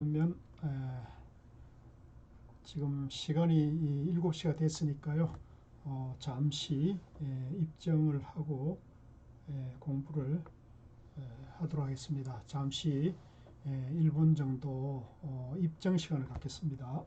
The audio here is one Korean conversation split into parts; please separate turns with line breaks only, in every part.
그러면 지금 시간이 7시가 됐으니까요. 잠시 입정을 하고 공부를 하도록 하겠습니다. 잠시 1분 정도 입정 시간을 갖겠습니다.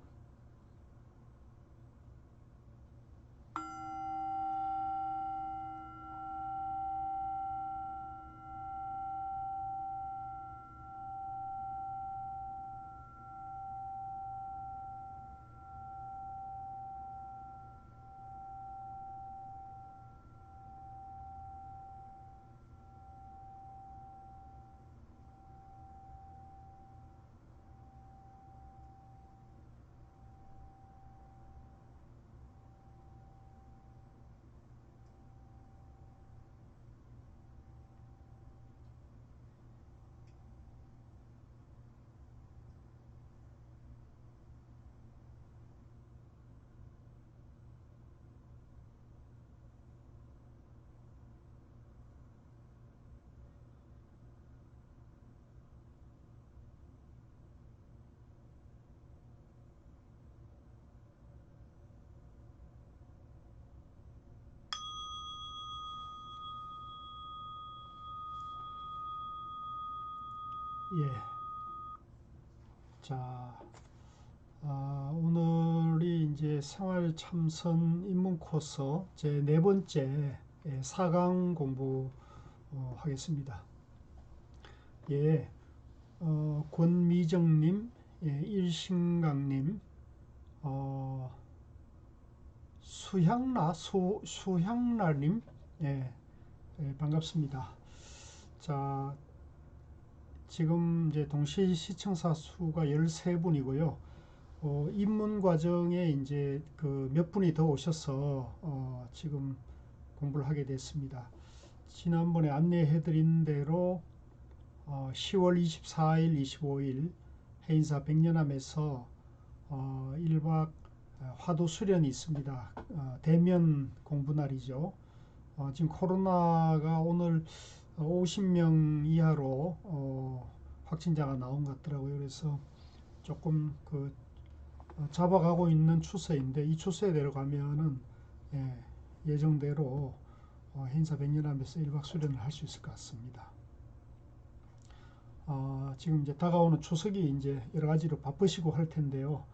예. 자, 오늘이 이제 생활 참선 입문 코스 제 네 번째 4강 공부 하겠습니다. 예. 권미정님, 일신강님, 수향라님, 반갑습니다. 자, 지금 이제 동시 시청자 수가 13분이고요. 입문 과정에 이제 그 몇 분이 더 오셔서 지금 공부를 하게 됐습니다. 지난번에 안내해드린 대로 10월 24일, 25일 해인사 백년암에서 1박 화도 수련이 있습니다. 대면 공부날이죠. 지금 코로나가 오늘 50명 이하로 확진자가 나온 것 같더라고요. 그래서 조금 잡아가고 있는 추세인데, 이 추세대로 가면은 예정대로 해인사 백년암에서 1박 수련을 할 수 있을 것 같습니다. 지금 이제 다가오는 추석이 이제 여러 가지로 바쁘시고 할 텐데요.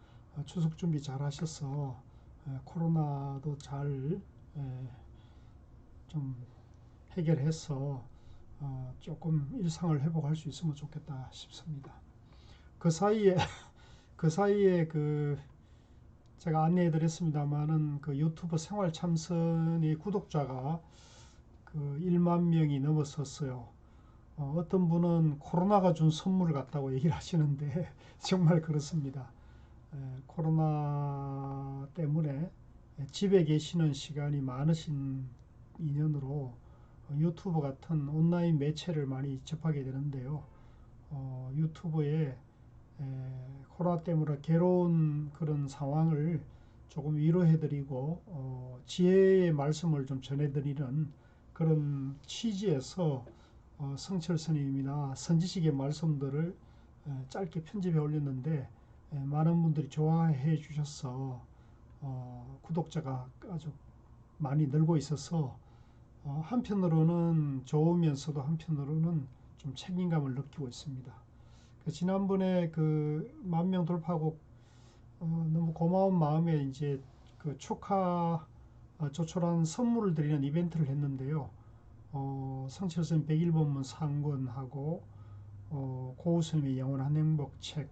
추석 준비 잘 하셔서 코로나도 잘 좀 해결해서 조금 일상을 회복할 수 있으면 좋겠다 싶습니다. 그 사이에 제가 안내해 드렸습니다만은 그 유튜브 생활 참선의 구독자가 1만 명이 넘었었어요. 어떤 분은 코로나가 준 선물 같다고 얘기를 하시는데 정말 그렇습니다. 코로나 때문에 집에 계시는 시간이 많으신 인연으로 유튜브 같은 온라인 매체를 많이 접하게 되는데요. 유튜브에 코로나 때문에 괴로운 그런 상황을 조금 위로해드리고 지혜의 말씀을 좀 전해드리는 그런 취지에서 성철 스님이나 선지식의 말씀들을 짧게 편집해 올렸는데 많은 분들이 좋아해 주셔서 구독자가 아주 많이 늘고 있어서 한편으로는 좋으면서도 한편으로는 좀 책임감을 느끼고 있습니다. 지난번에 10,000명 돌파하고 너무 고마운 마음에 이제 축하 조촐한 선물을 드리는 이벤트를 했는데요. 성철선 101번문 상권하고 고우스님의 영원한 행복 책,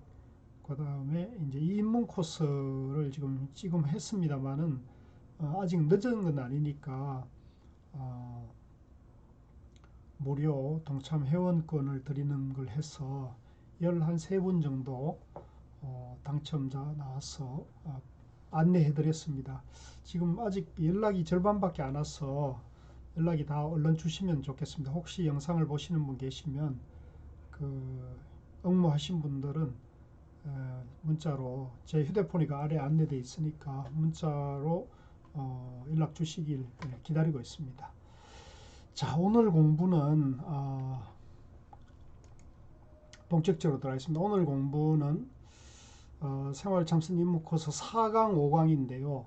그 다음에 이제 입문 코스를 지금 했습니다만은 아직 늦은 건 아니니까 무료 동참 회원권을 드리는 걸 해서 13분 정도 당첨자 나와서 안내해 드렸습니다. 지금 아직 연락이 절반밖에 안 와서 연락이 다 얼른 주시면 좋겠습니다. 혹시 영상을 보시는 분 계시면 응모하신 분들은 문자로, 제 휴대폰이 아래 안내되어 있으니까 문자로 연락 주시길 기다리고 있습니다. 자, 오늘 공부는 본격적으로 들어가겠습니다. 오늘 공부는 생활참선 임무 코스 4강 5강인데요.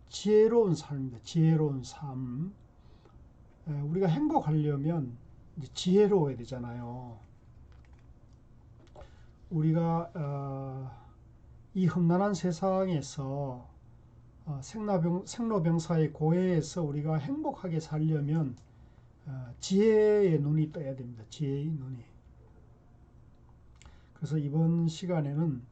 지혜로운 삶입니다. 지혜로운 삶. 우리가 행복하려면 이제 지혜로워야 되잖아요. 우리가 이 험난한 세상에서 생로병사의 고해에서 우리가 행복하게 살려면 지혜의 눈이 떠야 됩니다. 지혜의 눈이. 그래서 이번 시간에는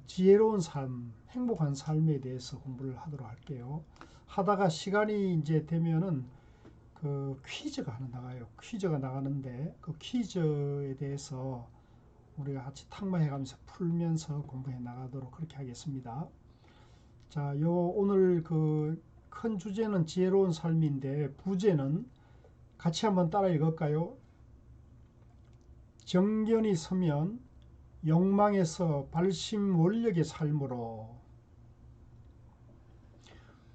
지혜로운 삶, 행복한 삶에 대해서 공부를 하도록 할게요. 하다가 시간이 이제 되면은 그 퀴즈가 하나 나가요. 퀴즈가 나가는데 그 퀴즈에 대해서 우리가 같이 탁마해가면서 풀면서 공부해 나가도록 그렇게 하겠습니다. 자, 오늘 그 큰 주제는 지혜로운 삶인데 부제는 같이 한번 따라 읽을까요? 정견이 서면 욕망에서 발심 원력의 삶으로.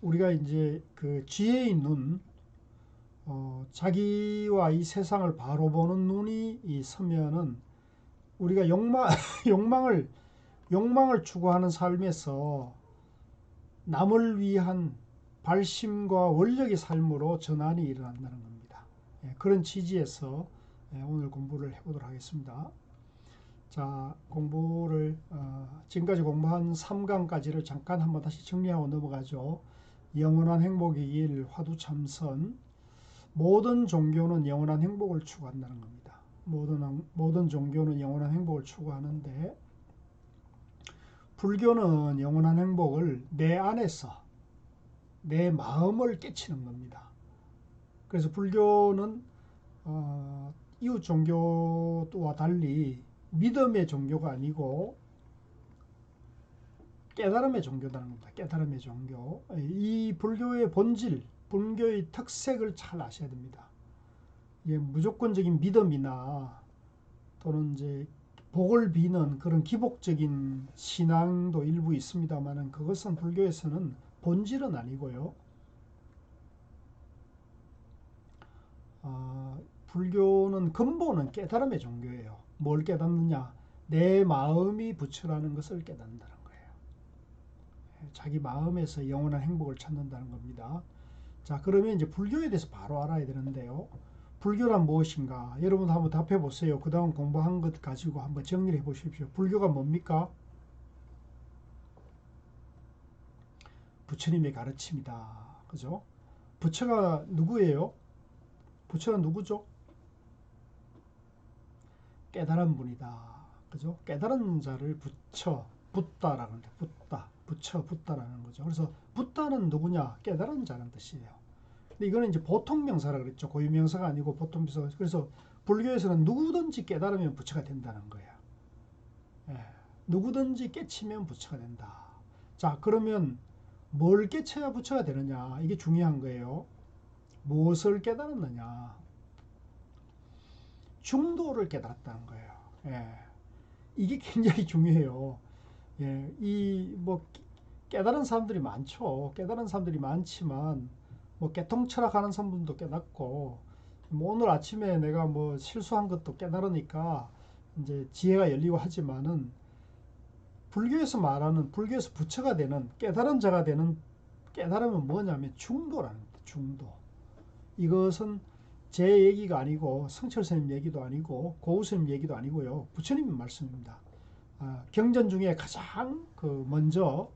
우리가 이제 그 지혜의 눈, 자기와 이 세상을 바로 보는 눈이 서면은 우리가 욕망을 추구하는 삶에서 남을 위한 발심과 원력의 삶으로 전환이 일어난다는 겁니다. 그런 취지에서 오늘 공부를 해보도록 하겠습니다. 자, 공부를 지금까지 공부한 3강까지를 잠깐 한번 다시 정리하고 넘어가죠. 영원한 행복의 길, 화두참선. 모든 종교는 영원한 행복을 추구한다는 겁니다. 모든 종교는 영원한 행복을 추구하는데 불교는 영원한 행복을 내 안에서 내 마음을 깨치는 겁니다. 그래서 불교는 이웃 종교와 달리 믿음의 종교가 아니고 깨달음의 종교라는 겁니다. 깨달음의 종교. 이 불교의 본질, 불교의 특색을 잘 아셔야 됩니다. 무조건적인 믿음이나 또는 이제 복을 비는 그런 기복적인 신앙도 일부 있습니다만 그것은 불교에서는 본질은 아니고요. 불교는 근본은 깨달음의 종교예요. 뭘 깨닫느냐? 내 마음이 부처라는 것을 깨닫는다는 거예요. 자기 마음에서 영원한 행복을 찾는다는 겁니다. 자, 그러면 이제 불교에 대해서 바로 알아야 되는데요. 불교란 무엇인가? 여러분도 한번 답해 보세요. 그 다음 공부한 것 가지고 한번 정리를 해 보십시오. 불교가 뭡니까? 부처님의 가르침이다. 그죠? 부처가 누구예요? 부처가 누구죠? 깨달은 분이다. 그죠? 깨달은 자를 붓다라고 하는데, 붓다라는 거죠. 그래서 붓다는 누구냐? 깨달은 자라는 뜻이에요. 근데 이거는 이제 보통 명사라 그랬죠. 고유 명사가 아니고 보통 명사. 그래서 불교에서는 누구든지 깨달으면 부처가 된다는 거예요. 누구든지 깨치면 부처가 된다. 자, 그러면 뭘 깨쳐야 부처가 되느냐? 이게 중요한 거예요. 무엇을 깨달았느냐? 중도를 깨달았다는 거예요. 이게 굉장히 중요해요. 깨달은 사람들이 많죠. 깨달은 사람들이 많지만 개통 철학하는 사람들도 깨닫고 오늘 아침에 내가 실수한 것도 깨달으니까 이제 지혜가 열리고 하지만은 불교에서 부처가 되는 깨달은 자가 되는 깨달음은 뭐냐면 중도라는 겁니다. 중도. 이것은 제 얘기가 아니고 성철 스님 얘기도 아니고 고우 스님 얘기도 아니고요. 부처님 말씀입니다. 경전 중에 가장 먼저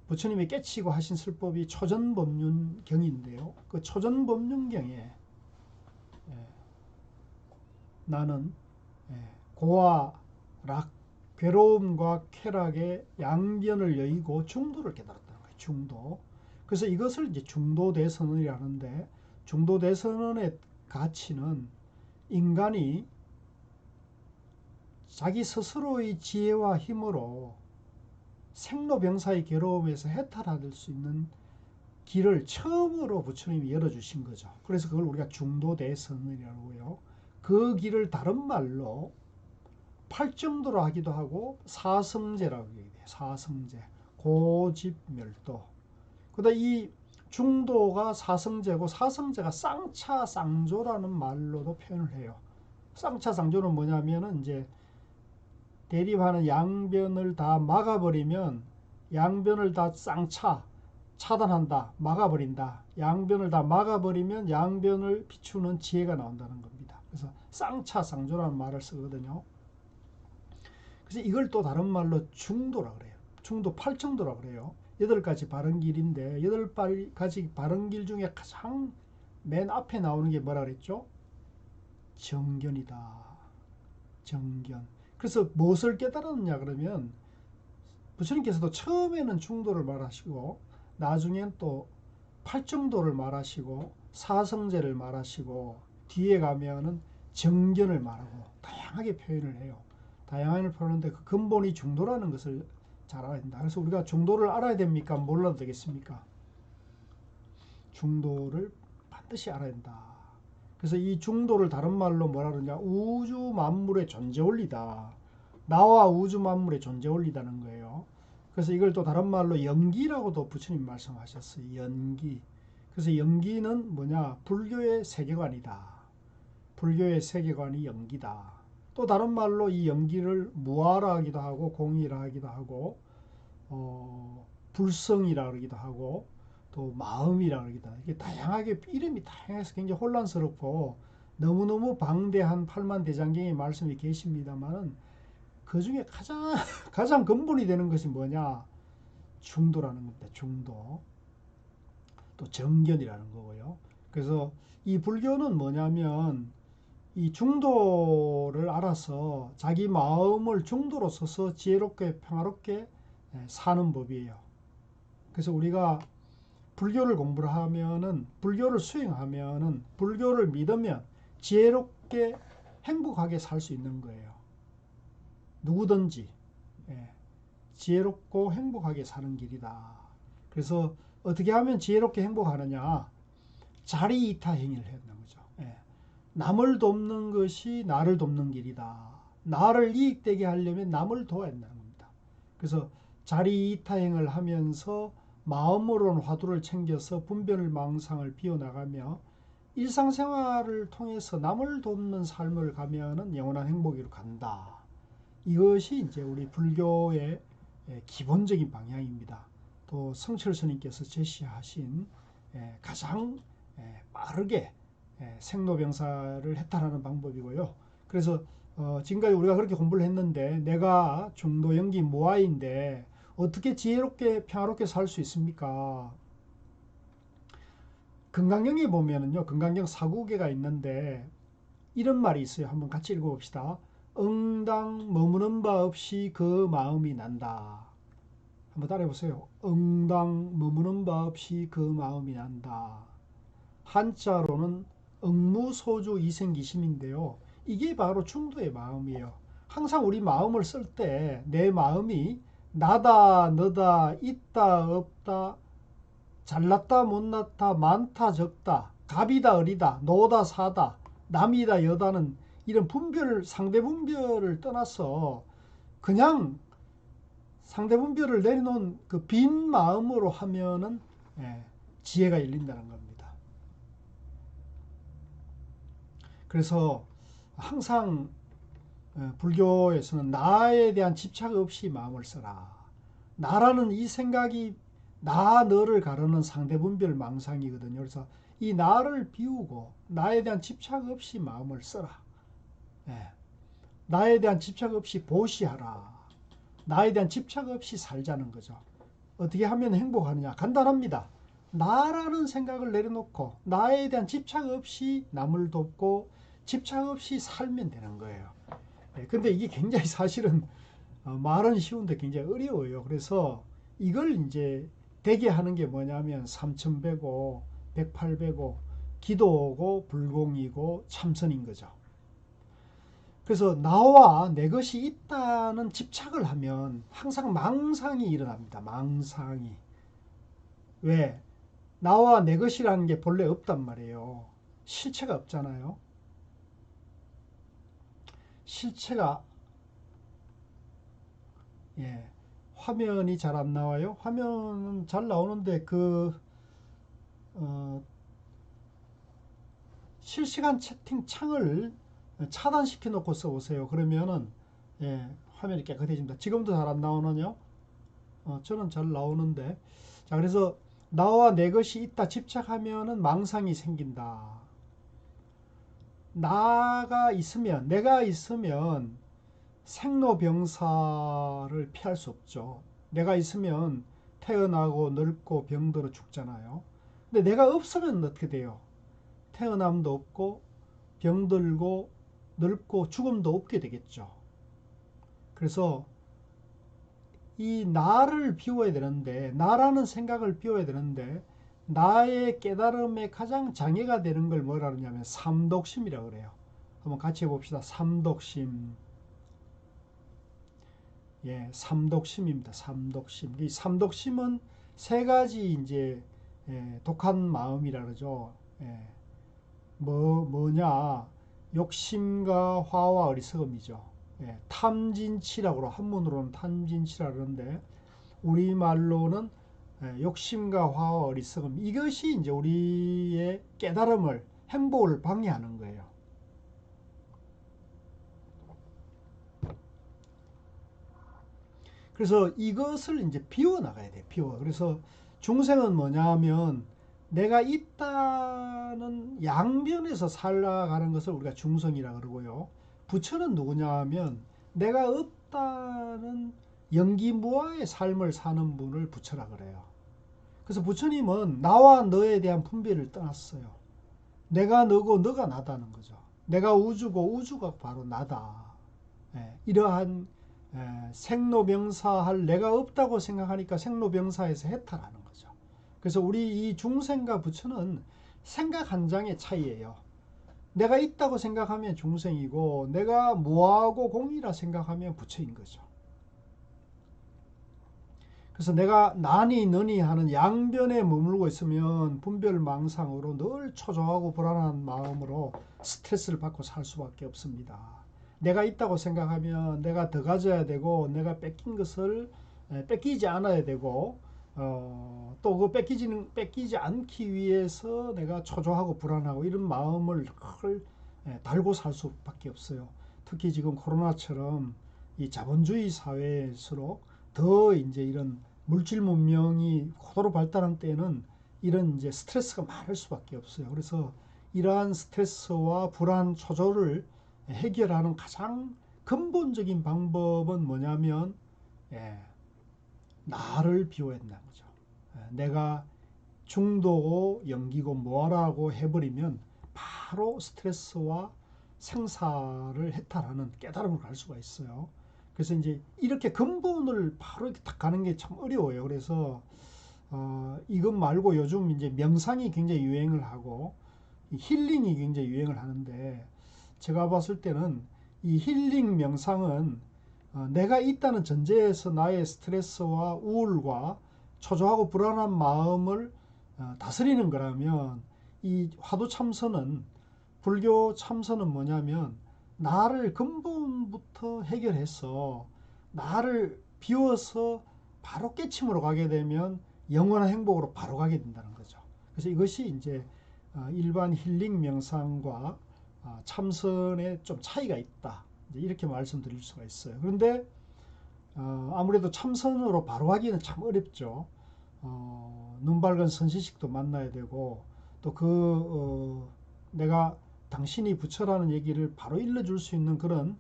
부처님이 깨치고 하신 설법이 초전법륜경인데요. 그 초전법륜경에 나는 고와 락, 괴로움과 쾌락의 양변을 여의고 중도를 깨달았다는 거예요. 중도. 그래서 이것을 이제 중도대선언이라는데 중도대선언의 가치는 인간이 자기 스스로의 지혜와 힘으로 생로병사의 괴로움에서 해탈할 수 있는 길을 처음으로 부처님이 열어주신 거죠. 그래서 그걸 우리가 중도대선언이라고 하고요. 그 길을 다른 말로 팔정도로 하기도 하고 사성제라고 얘기해요. 사성제, 고집멸도. 그다음 이 중도가 사성제고 사성제가 쌍차쌍조라는 말로도 표현을 해요. 쌍차쌍조는 뭐냐면은 이제 대립하는 양변을 다 막아버리면 양변을 다 쌍차 차단한다, 막아버린다. 양변을 다 막아버리면 양변을 비추는 지혜가 나온다는 겁니다. 그래서 쌍차쌍조라는 말을 쓰거든요. 그래서 이걸 또 다른 말로 중도라 그래요. 중도 8정도라 그래요. 8가지 바른 길인데 8가지 바른 길 중에 가장 맨 앞에 나오는 게 뭐라 그랬죠? 정견이다. 정견. 그래서 무엇을 깨달았느냐 그러면 부처님께서도 처음에는 중도를 말하시고 나중엔 또 8정도를 말하시고 사성제를 말하시고 뒤에 가면은 정견을 말하고 다양하게 표현을 해요. 다양하게 표현하는데 그 근본이 중도라는 것을 잘 알아야 된다. 그래서 우리가 중도를 알아야 됩니까? 몰라도 되겠습니까? 중도를 반드시 알아야 된다. 그래서 이 중도를 다른 말로 뭐라 그러냐? 우주 만물의 존재 원리다. 나와 우주 만물의 존재 원리다는 거예요. 그래서 이걸 또 다른 말로 연기라고도 부처님 말씀하셨어요. 연기. 그래서 연기는 뭐냐? 불교의 세계관이다. 불교의 세계관이 연기다. 또 다른 말로 이 연기를 무아라 하기도 하고 공이라 하기도 하고 불성이라 그러기도 하고 또 마음이라 그러기도 하고 이게 다양하게 이름이 다양해서 굉장히 혼란스럽고 너무너무 방대한 팔만대장경의 말씀이 계십니다만은 그 중에 가장 근본이 되는 것이 뭐냐? 중도라는 겁니다. 중도. 또 정견이라는 거고요. 그래서 이 불교는 뭐냐면 이 중도를 알아서 자기 마음을 중도로 서서 지혜롭게 평화롭게 사는 법이에요. 그래서 우리가 불교를 공부를 하면은 불교를 수행하면은 불교를 믿으면 지혜롭게 행복하게 살 수 있는 거예요. 누구든지 지혜롭고 행복하게 사는 길이다. 그래서 어떻게 하면 지혜롭게 행복하느냐? 자리이타 행위를 해야 되는 거죠. 남을 돕는 것이 나를 돕는 길이다. 나를 이익되게 하려면 남을 도와야 된다는 겁니다. 그래서 자리이타행을 하면서 마음으로는 화두를 챙겨서 분별을 망상을 비워나가며 일상생활을 통해서 남을 돕는 삶을 가면은 영원한 행복으로 간다. 이것이 이제 우리 불교의 기본적인 방향입니다. 또 성철 스님께서 제시하신 가장 빠르게 생로병사를 해탈하는 방법이고요. 그래서 지금까지 우리가 그렇게 공부를 했는데 내가 중도 연기 모아인데 어떻게 지혜롭게 평화롭게 살 수 있습니까? 금강경에 보면은요, 금강경 사구계가 있는데 이런 말이 있어요. 한번 같이 읽어봅시다. 응당 머무는 바 없이 그 마음이 난다. 한번 따라해보세요. 응당 머무는 바 없이 그 마음이 난다. 한자로는 응무소주 이생기심인데요. 이게 바로 중도의 마음이에요. 항상 우리 마음을 쓸 때 내 마음이 나다 너다 있다 없다 잘났다 못났다 많다 적다 갑이다 을이다 노다 사다 남이다 여다는 이런 분별 상대 분별을 떠나서 그냥 상대 분별을 내려놓은 그 빈 마음으로 하면은 지혜가 열린다는 겁니다. 그래서 항상 불교에서는 나에 대한 집착 없이 마음을 써라. 나라는 이 생각이 나 너를 가르는 상대분별 망상이거든요. 그래서 이 나를 비우고 나에 대한 집착 없이 마음을 써라. 나에 대한 집착 없이 보시하라. 나에 대한 집착 없이 살자는 거죠. 어떻게 하면 행복하느냐? 간단합니다. 나라는 생각을 내려놓고 나에 대한 집착 없이 남을 돕고 집착 없이 살면 되는 거예요. 근데 이게 굉장히 사실은 말은 쉬운데 굉장히 어려워요. 그래서 이걸 이제 되게 하는 게 뭐냐면 삼천배고 백팔배고 기도고 불공이고 참선인 거죠. 그래서 나와 내 것이 있다는 집착을 하면 항상 망상이 일어납니다. 망상이. 왜? 나와 내 것이라는 게 본래 없단 말이에요. 실체가 없잖아요. 실체가 화면이 잘 안 나와요. 화면은 잘 나오는데 실시간 채팅 창을 차단시켜 놓고 써보세요. 그러면은 예, 화면이 깨끗해집니다. 지금도 잘 안 나오느냐? 저는 잘 나오는데. 자, 그래서 나와 내 것이 있다 집착하면은 망상이 생긴다. 내가 있으면 생로병사를 피할 수 없죠. 내가 있으면 태어나고 늙고 병들어 죽잖아요. 근데 내가 없으면 어떻게 돼요? 태어남도 없고 병들고 늙고 죽음도 없게 되겠죠. 그래서 이 나를 비워야 되는데, 나라는 생각을 비워야 되는데, 나의 깨달음에 가장 장애가 되는 걸 뭐라 그러냐면 삼독심이라고 그래요. 한번 같이 해봅시다. 삼독심. 예, 삼독심입니다. 삼독심. 이 삼독심은 세 가지 이제 독한 마음이라 그러죠. 예, 뭐냐? 욕심과 화와 어리석음이죠. 예, 탐진치라고 한문으로는 탐진치라 그러는데 우리말로는 욕심과 화와 어리석음, 이것이 이제 우리의 깨달음을, 행복을 방해하는 거예요. 그래서 이것을 이제 비워 나가야 돼. 비워. 그래서 중생은 뭐냐면 내가 있다는 양면에서 살아가는 것을 우리가 중생이라 그러고요. 부처는 누구냐면 내가 없다는 영기무아의 삶을 사는 분을 부처라 그래요. 그래서 부처님은 나와 너에 대한 분별을 떠났어요. 내가 너고 너가 나다는 거죠. 내가 우주고 우주가 바로 나다. 이러한 생로병사할 내가 없다고 생각하니까 생로병사에서 해탈하는 거죠. 그래서 우리 이 중생과 부처는 생각 한 장의 차이예요. 내가 있다고 생각하면 중생이고 내가 무하고 공이라 생각하면 부처인 거죠. 그래서 내가 나니 너니 하는 양변에 머물고 있으면 분별망상으로 늘 초조하고 불안한 마음으로 스트레스를 받고 살 수밖에 없습니다. 내가 있다고 생각하면 내가 더 가져야 되고 내가 뺏긴 것을 뺏기지 않아야 되고 또 그 뺏기지 않기 위해서 내가 초조하고 불안하고 이런 마음을 달고 살 수밖에 없어요. 특히 지금 코로나처럼 이 자본주의 사회일수록 더 이제 이런 물질 문명이 고도로 발달한 때는 이런 이제 스트레스가 많을 수밖에 없어요. 그래서 이러한 스트레스와 불안, 초조를 해결하는 가장 근본적인 방법은 뭐냐면 나를 비워야 된다는 거죠. 내가 중도고 영기고 뭐라고 해버리면 바로 스트레스와 생사를 해탈하는 깨달음을 갈 수가 있어요. 그래서 이제 이렇게 근본을 바로 이렇게 딱 가는 게 참 어려워요. 그래서 이것 말고 요즘 이제 명상이 굉장히 유행을 하고 힐링이 굉장히 유행을 하는데 제가 봤을 때는 이 힐링 명상은 내가 있다는 전제에서 나의 스트레스와 우울과 초조하고 불안한 마음을 다스리는 거라면 이 화두 참선은 불교 참선은 뭐냐면 나를 근본부터 해결해서 나를 비워서 바로 깨침으로 가게 되면 영원한 행복으로 바로 가게 된다는 거죠. 그래서 이것이 이제 일반 힐링 명상과 참선에 좀 차이가 있다. 이렇게 말씀드릴 수가 있어요. 그런데 아무래도 참선으로 바로 하기는 참 어렵죠. 눈 밝은 선지식도 만나야 되고 또 내가 당신이 부처라는 얘기를 바로 일러줄 수 있는 그런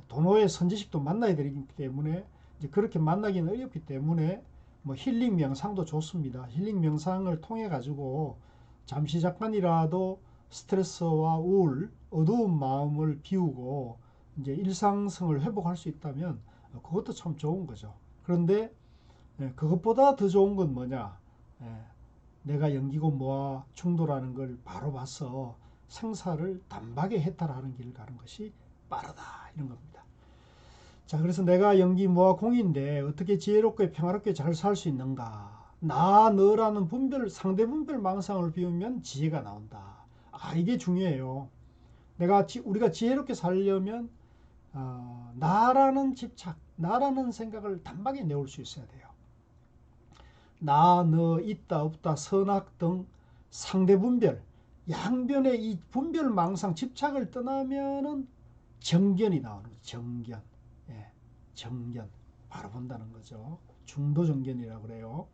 도노의 선지식도 만나야 되기 때문에 이제 그렇게 만나기는 어렵기 때문에 뭐 힐링 명상도 좋습니다. 힐링 명상을 통해 가지고 잠시 잠깐이라도 스트레스와 우울, 어두운 마음을 비우고 이제 일상성을 회복할 수 있다면 그것도 참 좋은 거죠. 그런데 그것보다 더 좋은 건 뭐냐? 내가 영기고 뭐와 충돌하는 걸 바로 봐서 생사를 단박에 해탈하는 길을 가는 것이 빠르다 이런 겁니다. 자, 그래서 내가 영기 뭐와 공인데 어떻게 지혜롭게 평화롭게 잘 살 수 있는가? 나 너라는 상대 분별 망상을 비우면 지혜가 나온다. 이게 중요해요. 우리가 지혜롭게 살려면 나라는 집착, 나라는 생각을 단박에 내올 수 있어야 돼요. 나, 너, 있다, 없다, 선악 등 상대 분별, 양변의 이 분별 망상, 집착을 떠나면은 정견이 나오는 거죠. 정견. 예, 정견. 바로 본다는 거죠. 중도 정견이라고 그래요.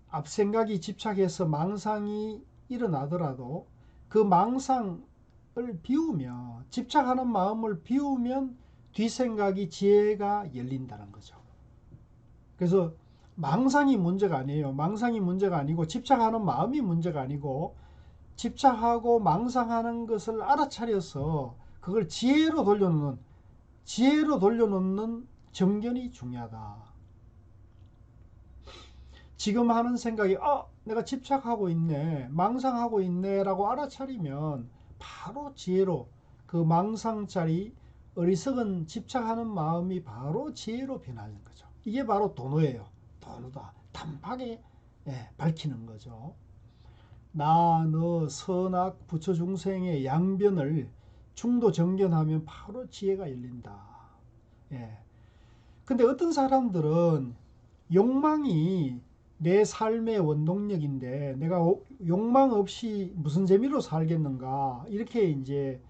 앞생각이 집착해서 망상이 일어나더라도 그 망상을 비우면, 집착하는 마음을 비우면 뒷생각이 지혜가 열린다는 거죠. 그래서 망상이 문제가 아니에요. 망상이 문제가 아니고 집착하는 마음이 문제가 아니고 집착하고 망상하는 것을 알아차려서 그걸 지혜로 돌려놓는 정견이 중요하다. 지금 하는 생각이 내가 집착하고 있네, 망상하고 있네 라고 알아차리면 바로 지혜로, 그 망상짜리 어리석은 집착하는 마음이 바로 지혜로 변하는 거죠. 이게 바로 도노예요. 도노다. 단박에 밝히는 거죠. 나, 너, 선악, 부처 중생의 양변을 중도 정견하면 바로 지혜가 열린다. 예. 근데 어떤 사람들은 욕망이 내 삶의 원동력인데 내가 욕망 없이 무슨 재미로 살겠는가, 이렇게 이제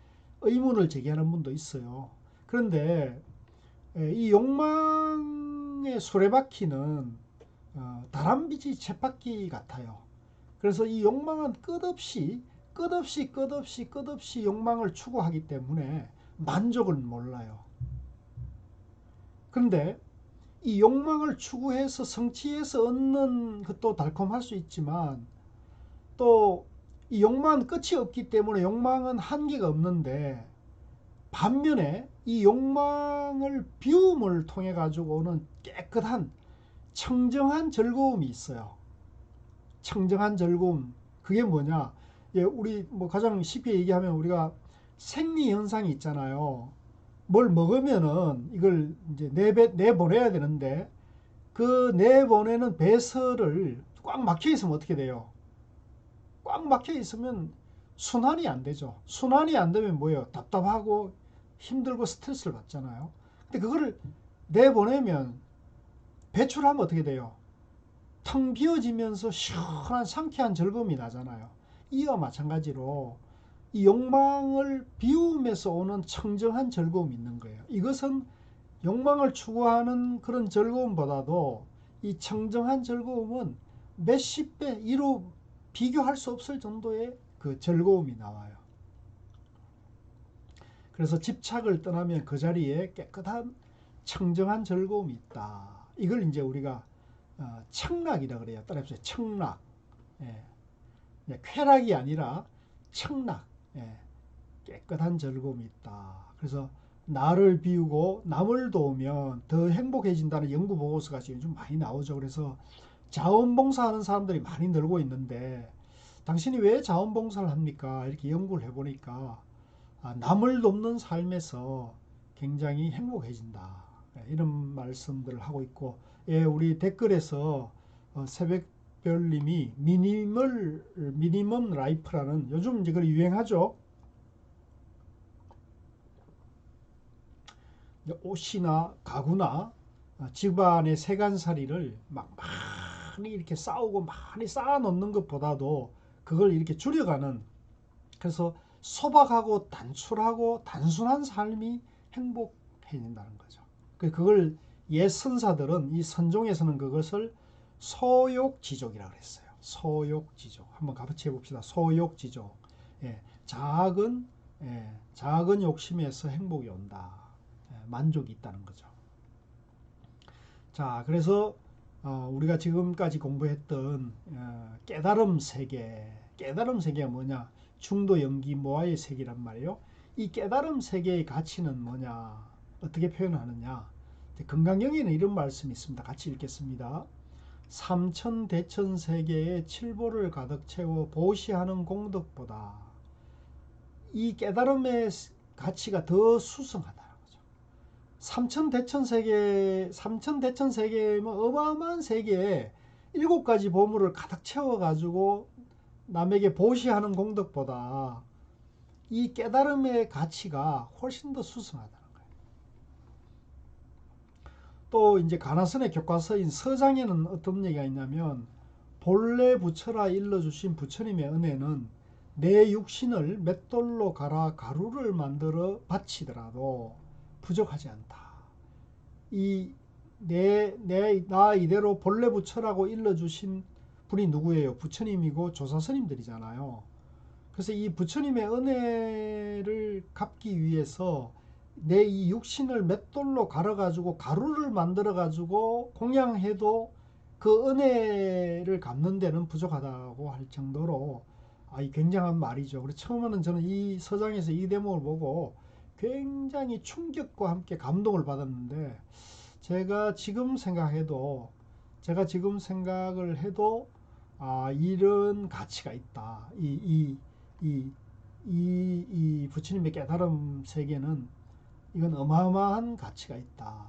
의문을 제기하는 분도 있어요. 그런데 이 욕망의 수레바퀴는 다람쥐 쳇바퀴 같아요. 그래서 이 욕망은 끝없이 욕망을 추구하기 때문에 만족을 몰라요. 그런데 이 욕망을 추구해서 성취해서 얻는 것도 달콤할 수 있지만 또 이 욕망은 끝이 없기 때문에 욕망은 한계가 없는데, 반면에 이 욕망을 비움을 통해 가지고 오는 깨끗한 청정한 즐거움이 있어요. 청정한 즐거움. 그게 뭐냐? 우리 뭐 가장 쉽게 얘기하면 우리가 생리 현상이 있잖아요. 뭘 먹으면은 이걸 이제 내보내야 되는데 그 내보내는 배설을 꽉 막혀 있으면 어떻게 돼요? 꽉 막혀 있으면 순환이 안 되죠. 순환이 안 되면 뭐예요? 답답하고 힘들고 스트레스를 받잖아요. 근데 그거를 내보내면, 배출하면 어떻게 돼요? 텅 비어지면서 시원한 상쾌한 즐거움이 나잖아요. 이와 마찬가지로 이 욕망을 비움에서 오는 청정한 즐거움이 있는 거예요. 이것은 욕망을 추구하는 그런 즐거움보다도 이 청정한 즐거움은 몇십 배, 이로 비교할 수 없을 정도의 그 즐거움이 나와요. 그래서 집착을 떠나면 그 자리에 깨끗한 청정한 즐거움이 있다. 이걸 이제 우리가 청락이라 그래요. 따라해보세요. 청락. 예. 쾌락이 아니라 청락. 예. 깨끗한 즐거움이 있다. 그래서 나를 비우고 남을 도우면 더 행복해진다는 연구 보고서가 지금 좀 많이 나오죠. 그래서 자원봉사하는 사람들이 많이 늘고 있는데, 당신이 왜 자원봉사를 합니까? 이렇게 연구를 해보니까 남을 돕는 삶에서 굉장히 행복해진다. 이런 말씀들을 하고 있고, 우리 댓글에서 새벽별님이 미니멈 라이프라는, 요즘 이제 그 유행하죠. 옷이나 가구나 집안의 세간살이를 막 많이 이렇게 쌓고 많이 쌓아 놓는 것보다도 그걸 이렇게 줄여가는, 그래서 소박하고 단출하고 단순한 삶이 행복해진다는 거죠. 그걸 옛 선사들은, 이 선종에서는 그것을 소욕지족이라고 그랬어요. 소욕지족. 한번 같이 해봅시다. 소욕지족. 예, 작은 욕심에서 행복이 온다. 만족이 있다는 거죠. 자, 그래서 우리가 지금까지 공부했던 깨달음 세계가 뭐냐? 중도 연기 모아의 세계란 말이에요. 이 깨달음 세계의 가치는 뭐냐? 어떻게 표현하느냐? 건강경에는 이런 말씀이 있습니다. 같이 읽겠습니다. 삼천대천 세계에 칠보를 가득 채워 보시하는 공덕보다 이 깨달음의 가치가 더 수승하다. 삼천대천 세계면 어마어마한 세계에 7가지 보물을 가득 채워가지고 남에게 보시하는 공덕보다 이 깨달음의 가치가 훨씬 더 수승하다는 거예요. 또 이제 가나선의 교과서인 서장에는 어떤 얘기가 있냐면, 본래 부처라 일러주신 부처님의 은혜는 내 육신을 맷돌로 갈아 가루를 만들어 바치더라도 부족하지 않다. 나 이대로 본래 부처라고 일러주신 분이 누구예요? 부처님이고 조사스님들이잖아요. 그래서 이 부처님의 은혜를 갚기 위해서 내 이 육신을 맷돌로 갈아가지고 가루를 만들어가지고 공양해도 그 은혜를 갚는 데는 부족하다고 할 정도로 이 굉장한 말이죠. 그래서 처음에는 저는 이 서장에서 이 대목을 보고 굉장히 충격과 함께 감동을 받았는데 제가 지금 생각을 해도 이런 가치가 있다. 이 부처님의 깨달음 세계는 이건 어마어마한 가치가 있다.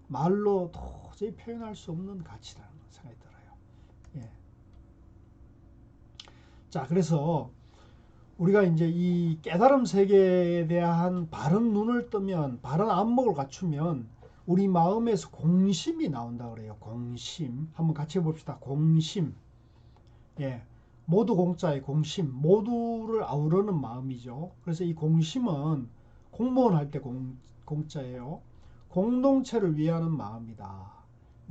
말로 도저히 표현할 수 없는 가치라는 생각이 들어요. 예. 자, 그래서 우리가 이제 이 깨달음 세계에 대한 바른 눈을 뜨면, 바른 안목을 갖추면 우리 마음에서 공심이 나온다 그래요. 공심. 한번 같이 해봅시다. 공심. 예. 모두 공자의 공심. 모두를 아우르는 마음이죠. 그래서 이 공심은 공무원 할 때 공자예요. 공동체를 위하는 마음이다.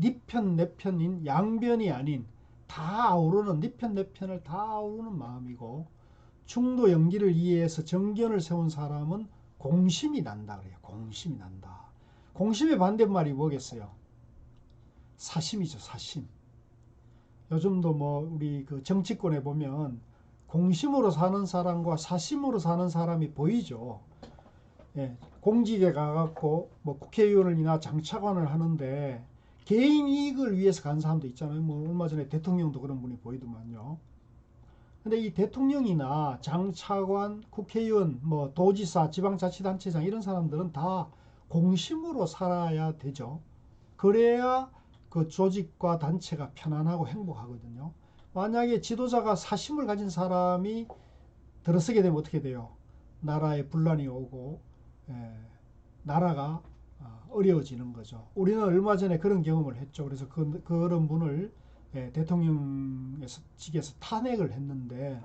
니 편, 내 편인 양변이 아닌 다 아우르는, 니 편, 내 편을 다 아우르는 마음이고, 중도 연기를 이해해서 정견을 세운 사람은 공심이 난다 그래요. 공심이 난다. 공심의 반대말이 뭐겠어요? 사심이죠. 사심. 요즘도 뭐 우리 그 정치권에 보면 공심으로 사는 사람과 사심으로 사는 사람이 보이죠. 예, 공직에 가갖고 뭐 국회의원이나 장차관을 하는데 개인 이익을 위해서 간 사람도 있잖아요. 뭐 얼마 전에 대통령도 그런 분이 보이더만요. 근데 이 대통령이나 장차관, 국회의원, 뭐 도지사, 지방자치단체장 이런 사람들은 다 공심으로 살아야 되죠. 그래야 그 조직과 단체가 편안하고 행복하거든요. 만약에 지도자가 사심을 가진 사람이 들어서게 되면 어떻게 돼요? 나라에 분란이 오고 나라가 어려워지는 거죠. 우리는 얼마 전에 그런 경험을 했죠. 그래서 그런 분을 대통령직에서 탄핵을 했는데,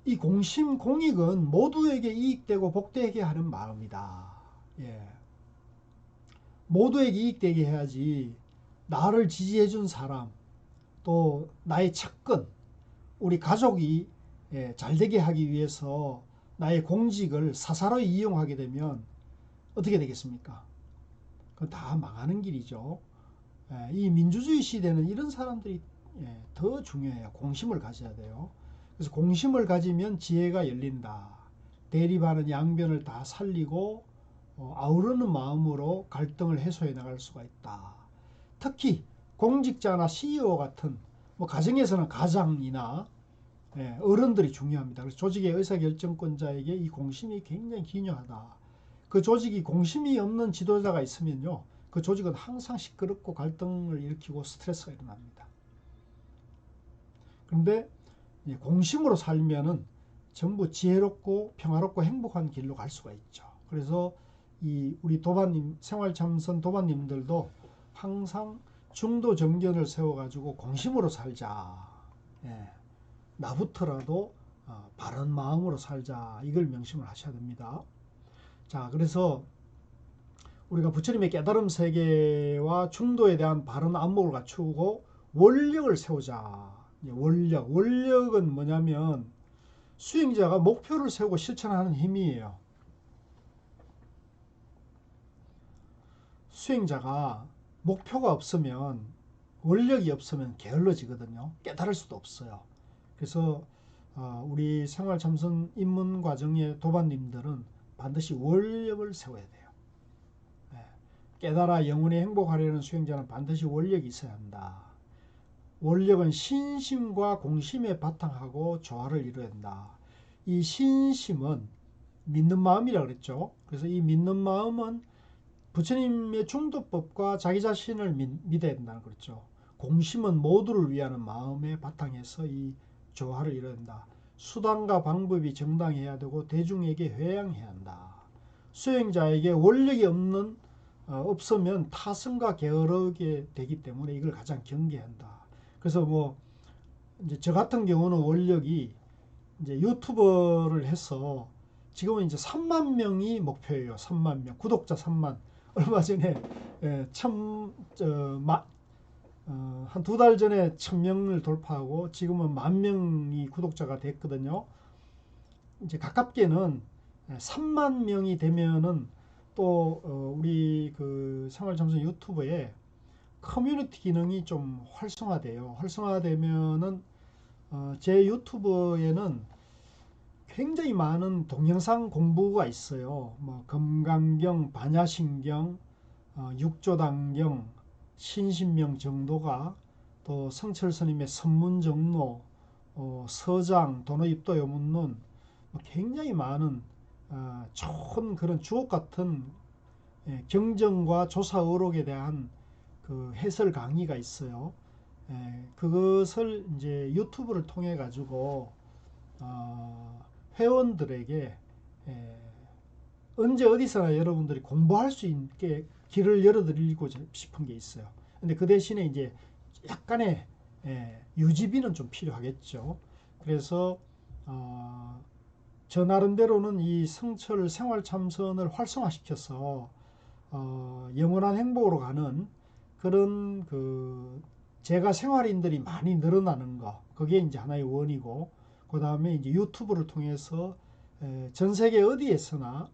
이 공심, 공익은 모두에게 이익되고 복되게 하는 마음이다. 예. 모두에게 이익되게 해야지. 나를 지지해준 사람, 또 나의 측근, 우리 가족이 잘되게 하기 위해서 나의 공직을 사사로이 이용하게 되면 어떻게 되겠습니까? 그건 다 망하는 길이죠. 이 민주주의 시대는 이런 사람들이 더 중요해요. 공심을 가져야 돼요. 그래서 공심을 가지면 지혜가 열린다. 대립하는 양변을 다 살리고 아우르는 마음으로 갈등을 해소해 나갈 수가 있다. 특히 공직자나 CEO 같은 뭐 가정에서는 가장이나 어른들이 중요합니다. 그래서 조직의 의사결정권자에게 이 공심이 굉장히 중요하다. 그 조직이 공심이 없는 지도자가 있으면요, 그 조직은 항상 시끄럽고 갈등을 일으키고 스트레스가 일어납니다. 그런데 공심으로 살면은 전부 지혜롭고 평화롭고 행복한 길로 갈 수가 있죠. 그래서 우리 도반님, 생활참선 도반님들도 항상 중도 정견을 세워가지고 공심으로 살자. 나부터라도 바른 마음으로 살자. 이걸 명심을 하셔야 됩니다. 자, 그래서 우리가 부처님의 깨달음 세계와 중도에 대한 바른 안목을 갖추고 원력을 세우자. 원력은 뭐냐면 수행자가 목표를 세우고 실천하는 힘이에요. 수행자가 목표가 없으면, 원력이 없으면 게을러지거든요. 깨달을 수도 없어요. 그래서 우리 생활참선 입문 과정의 도반님들은 반드시 원력을 세워야 돼요. 깨달아 영원히 행복하려는 수행자는 반드시 원력이 있어야 한다. 원력은 신심과 공심에 바탕하고 조화를 이루어야 한다. 이 신심은 믿는 마음이라고 그랬죠. 그래서 이 믿는 마음은 부처님의 중도법과 자기 자신을 믿어야 된다는 거죠. 공심은 모두를 위하는 마음의 바탕에서 이 조화를 이뤄야 한다. 수단과 방법이 정당해야 되고 대중에게 회양해야 한다. 수행자에게 원력이 없으면 타성과 게으르게 되기 때문에 이걸 가장 경계한다. 그래서 뭐 이제 저 같은 경우는 원력이 이제 유튜버를 해서 지금은 이제 3만 명이 목표예요. 3만 명. 구독자 3만. 얼마 전에 참, 한 두 달 전에 1000명을 돌파하고 지금은 10,000명이 구독자가 됐거든요. 이제 가깝게는 3만 명이 되면은 또 우리 그 생활참선 유튜브에 커뮤니티 기능이 좀 활성화돼요. 활성화되면은 제 유튜브에는 굉장히 많은 동영상 공부가 있어요. 뭐 금강경, 반야신경, 육조단경, 신신명 정도가 또 성철 스님의 선문정로, 서장, 도노입도 요문론, 굉장히 많은 좋은 그런 주옥 같은 경전과 조사 의록에 대한 그 해설 강의가 있어요. 그것을 이제 유튜브를 통해 가지고 회원들에게 언제 어디서나 여러분들이 공부할 수 있게 길을 열어드리고 싶은 게 있어요. 근데 그 대신에 이제 약간의 유지비는 좀 필요하겠죠. 그래서 저 나름대로는 이 성철 생활 참선을 활성화시켜서 영원한 행복으로 가는 그런 그 제가 생활인들이 많이 늘어나는 거, 그게 이제 하나의 원이고, 그 다음에 이제 유튜브를 통해서 전 세계 어디에서나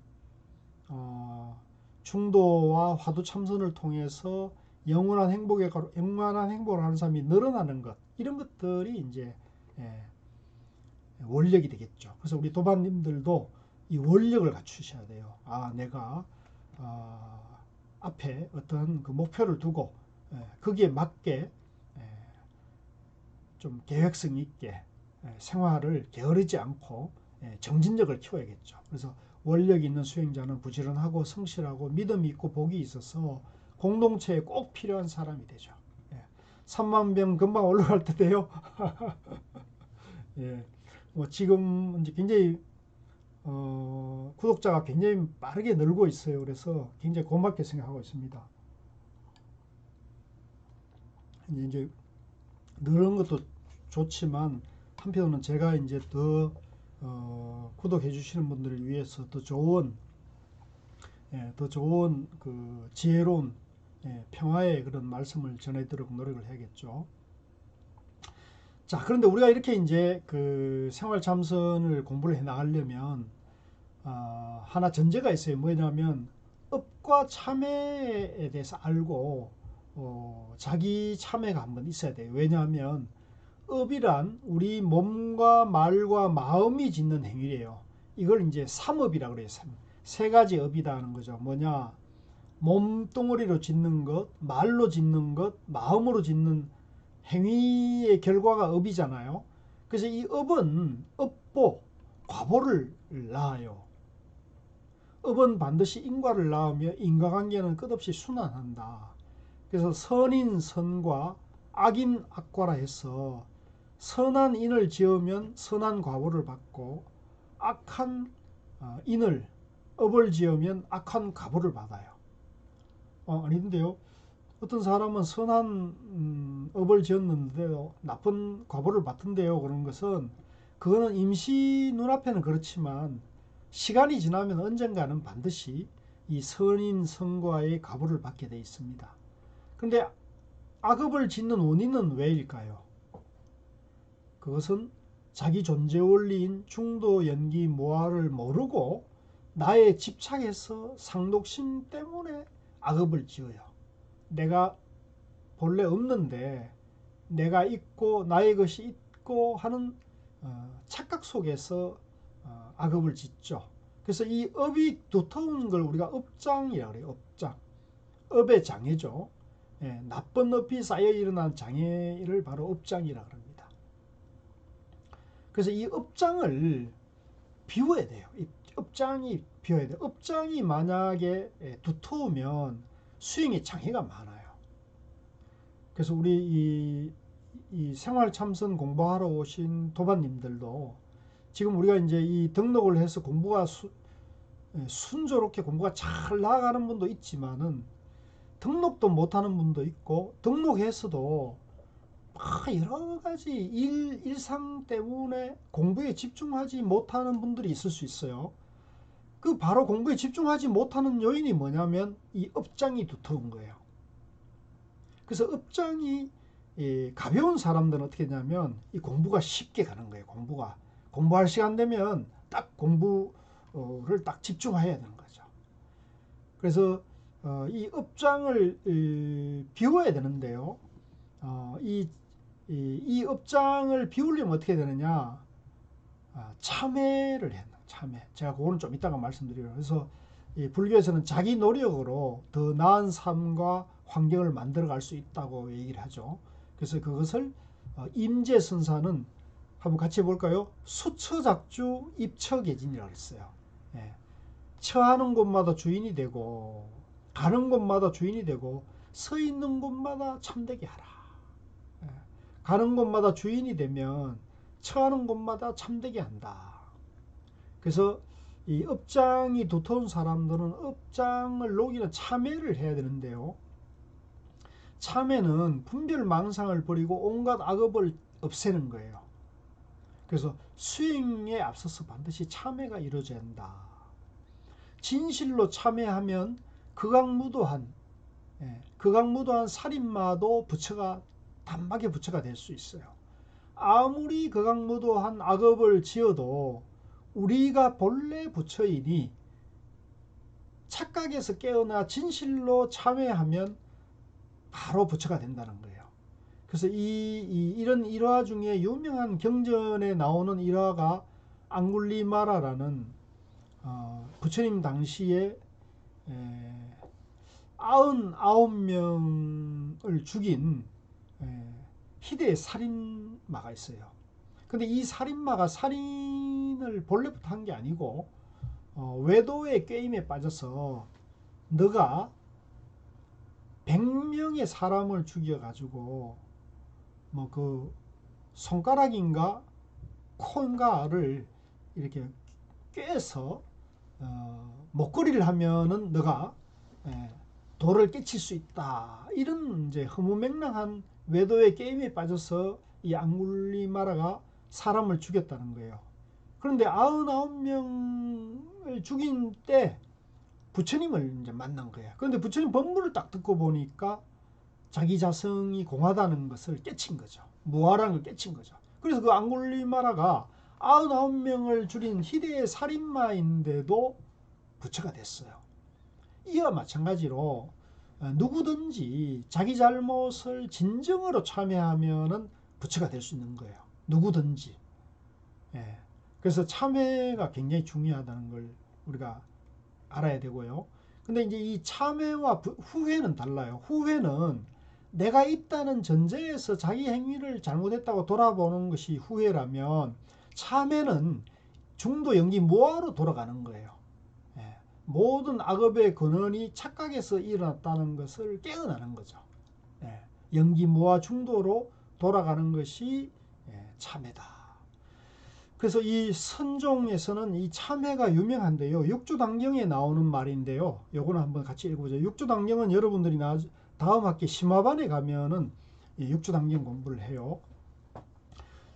중도와 화두 참선을 통해서 영원한 행복을 하는 사람이 늘어나는 것, 이런 것들이 이제 원력이 되겠죠. 그래서 우리 도반님들도 이 원력을 갖추셔야 돼요. 내가 앞에 어떤 그 목표를 두고 거기에 맞게 좀 계획성 있게 생활을 게으르지 않고 정진력을 키워야겠죠. 그래서 원력 있는 수행자는 부지런하고 성실하고 믿음이 있고 복이 있어서 공동체에 꼭 필요한 사람이 되죠. 3만 명 금방 올라갈 텐데요. 예, 뭐 지금 이제 굉장히 구독자가 굉장히 빠르게 늘고 있어요. 그래서 굉장히 고맙게 생각하고 있습니다. 이제 늘은 것도 좋지만 한편으로는 제가 이제 더 구독해 주시는 분들을 위해서 더 좋은 그 지혜로운 평화의 그런 말씀을 전해드리고 노력을 해야겠죠. 자, 그런데 우리가 이렇게 이제 그 생활 참선을 공부를 해 나가려면 하나 전제가 있어요. 뭐냐면 업과 참회에 대해서 알고 자기 참회가 한번 있어야 돼요. 왜냐하면 업이란 우리 몸과 말과 마음이 짓는 행위래요. 이걸 이제 삼업이라고 그래요. 세 가지 업이다 하는 거죠. 뭐냐? 몸뚱어리로 짓는 것, 말로 짓는 것, 마음으로 짓는 행위의 결과가 업이잖아요. 그래서 이 업은 업보, 과보를 낳아요. 업은 반드시 인과를 낳으며 인과관계는 끝없이 순환한다. 그래서 선인 선과 악인 악과라 해서 선한 인을 지으면 선한 과보를 받고 악한 인을 업을 지으면 악한 과보를 받아요. 아닌데요. 어떤 사람은 선한 업을 지었는데도 나쁜 과보를 받던데요. 그런 것은 그거는 임시 눈앞에는 그렇지만 시간이 지나면 언젠가는 반드시 이 선인 선과의 과보를 받게 되어 있습니다. 근데 악업을 짓는 원인은 왜일까요? 그것은 자기 존재 원리인 중도 연기 모화를 모르고 나에 집착해서 상독심 때문에 악업을 지어요. 내가 본래 없는데 내가 있고 나의 것이 있고 하는 착각 속에서 악업을 짓죠. 그래서 이 업이 두터운 걸 우리가 업장이라고 그래요. 업장. 업의 장애죠. 나쁜 업이 쌓여 일어난 장애를 바로 업장이라고 합니다. 그래서 이 업장을 비워야 돼요. 이 업장이 비워야 돼요. 업장이 만약에 두터우면 수행에 장애가 많아요. 그래서 우리 이 생활 참선 공부하러 오신 도반님들도 지금 우리가 이제 이 등록을 해서 공부가 순조롭게 공부가 잘 나가는 분도 있지만은 등록도 못하는 분도 있고 등록해서도 여러 가지 일상 때문에 공부에 집중하지 못하는 분들이 있을 수 있어요. 그 바로 공부에 집중하지 못하는 요인이 뭐냐면 이 업장이 두터운 거예요. 그래서 업장이 가벼운 사람들은 어떻게 되냐면 이 공부가 쉽게 가는 거예요. 공부할 시간 되면 딱 공부를 딱 집중해야 되는 거죠. 그래서 이 업장을 비워야 되는데요. 이 업장을 비우려면 어떻게 되느냐? 참회를 했나? 참회. 제가 그거는 좀 이따가 말씀드려요. 그래서 이 불교에서는 자기 노력으로 더 나은 삶과 환경을 만들어갈 수 있다고 얘기를 하죠. 그래서 그것을 임재선사는 한번 같이 해볼까요? 수처작주 입처계진이라고 했어요. 예. 처하는 곳마다 주인이 되고 가는 곳마다 주인이 되고 서 있는 곳마다 참되게 하라. 예. 가는 곳마다 주인이 되면 처하는 곳마다 참되게 한다. 그래서 이 업장이 두터운 사람들은 업장을 녹이는 참회를 해야 되는데요. 참회는 분별망상을 버리고 온갖 악업을 없애는 거예요. 그래서 수행에 앞서서 반드시 참회가 이루어져야 한다. 진실로 참회하면 극악무도한 살인마도 단박에 부처가 될 수 있어요. 아무리 극악무도한 악업을 지어도 우리가 본래 부처이니 착각에서 깨어나 진실로 참회하면 바로 부처가 된다는 거예요. 그래서 이런 일화 중에 유명한 경전에 나오는 일화가 앙굴리마라라는 부처님 당시에 99명을 죽인 희대의 살인마가 있어요. 근데 이 살인마가 살인을 본래부터 한 게 아니고 외도의 게임에 빠져서 너가 100명의 사람을 죽여가지고 뭐 그 손가락인가 코인가를 이렇게 꿰서 목걸이를 하면은 너가 돌을 깨칠 수 있다. 이런 이제 허무맹랑한 외도의 게임에 빠져서 이 앙굴리마라가 사람을 죽였다는 거예요. 그런데 99명을 죽인 때 부처님을 이제 만난 거예요. 그런데 부처님 법문을 딱 듣고 보니까 자기 자성이 공하다는 것을 깨친 거죠. 무아라는 걸 깨친 거죠. 그래서 그 앙굴리마라가 99명을 죽인 희대의 살인마인데도 부처가 됐어요. 이와 마찬가지로 누구든지 자기 잘못을 진정으로 참회하면은 부처가 될 수 있는 거예요. 누구든지. 예. 그래서 참회가 굉장히 중요하다는 걸 우리가 알아야 되고요. 근데 이제 이 참회와 후회는 달라요. 후회는 내가 있다는 전제에서 자기 행위를 잘못했다고 돌아보는 것이 후회라면, 참회는 중도 연기 무아로 돌아가는 거예요. 예. 모든 악업의 근원이 착각에서 일어났다는 것을 깨어나는 거죠. 예. 연기 무아 중도로 돌아가는 것이 참회다. 그래서 이 선종에서는 이 참회가 유명한데요. 육조당경에 나오는 말인데요. 요거는 한번 같이 읽어보죠. 육조당경은 여러분들이 다음 학기 심화반에 가면은 육조당경 공부를 해요.